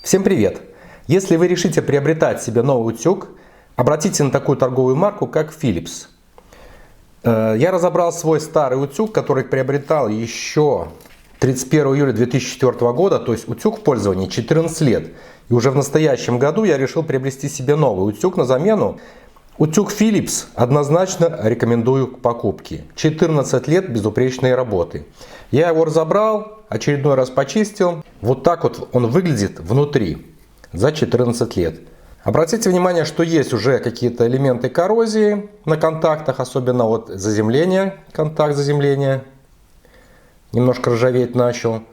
Всем привет! Если вы решите приобретать себе новый утюг, обратите на такую торговую марку, как Philips. Я разобрал свой старый утюг, который приобретал еще 31 июля 2004 года, то есть утюг в пользовании 14 лет. И уже в настоящем году я решил приобрести себе новый утюг на замену. Утюг Philips однозначно рекомендую к покупке. 14 лет безупречной работы. Я его разобрал, очередной раз почистил. Вот так вот он выглядит внутри за 14 лет. Обратите внимание, что есть уже какие-то элементы коррозии на контактах, особенно вот заземление, контакт заземления. Немножко ржаветь начал.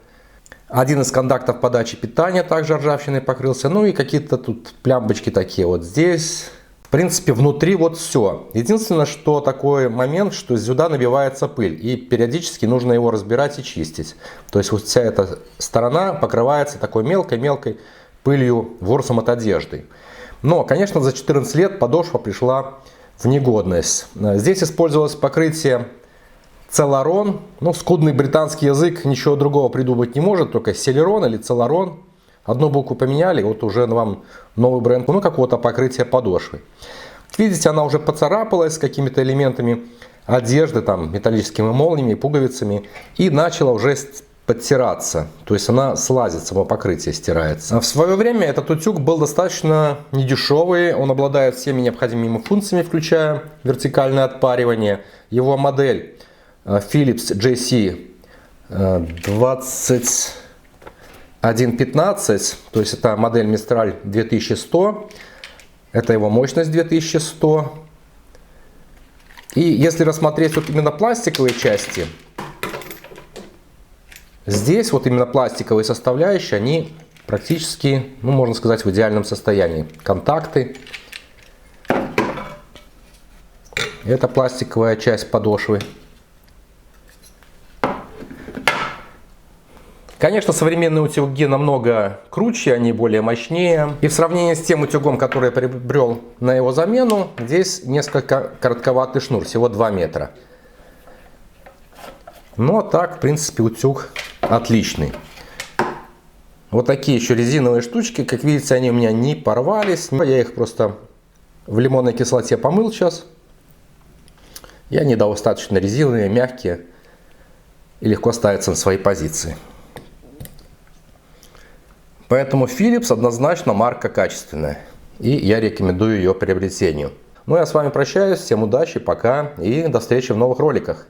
Один из контактов подачи питания также ржавчиной покрылся. Ну и какие-то тут плямбочки такие вот здесь. В принципе, внутри вот все. Единственное, что такой момент, что сюда набивается пыль. И периодически нужно его разбирать и чистить. То есть вот вся эта сторона покрывается такой мелкой-мелкой пылью, ворсом от одежды. Но, конечно, за 14 лет подошва пришла в негодность. Здесь использовалось покрытие Cellaron. Ну, скудный британский язык ничего другого придумать не может, только Celeron или Cellaron. Одну букву поменяли, вот уже вам новый бренд, ну, какого-то покрытия подошвы. Видите, она уже поцарапалась с какими-то элементами одежды, там, металлическими молниями, пуговицами, и начала уже подтираться. То есть она слазит, само покрытие стирается. В свое время этот утюг был достаточно недешевый, он обладает всеми необходимыми функциями, включая вертикальное отпаривание. Его модель Philips JC 2115, то есть это модель Mistral 2100, это его мощность 2100. И если рассмотреть вот именно пластиковые части, здесь вот именно пластиковые составляющие, они практически, ну, можно сказать, в идеальном состоянии. Контакты, это пластиковая часть подошвы. Конечно, современные утюги намного круче, они более мощнее. И в сравнении с тем утюгом, который я приобрел на его замену, здесь несколько коротковатый шнур, всего 2 метра. Но так, в принципе, утюг отличный. Вот такие еще резиновые штучки, как видите, они у меня не порвались. Я их просто в лимонной кислоте помыл сейчас. И они достаточно резиновые, мягкие и легко ставятся на свои позиции. Поэтому Philips однозначно марка качественная. И я рекомендую ее приобретению. Ну, я с вами прощаюсь. Всем удачи, пока и до встречи в новых роликах.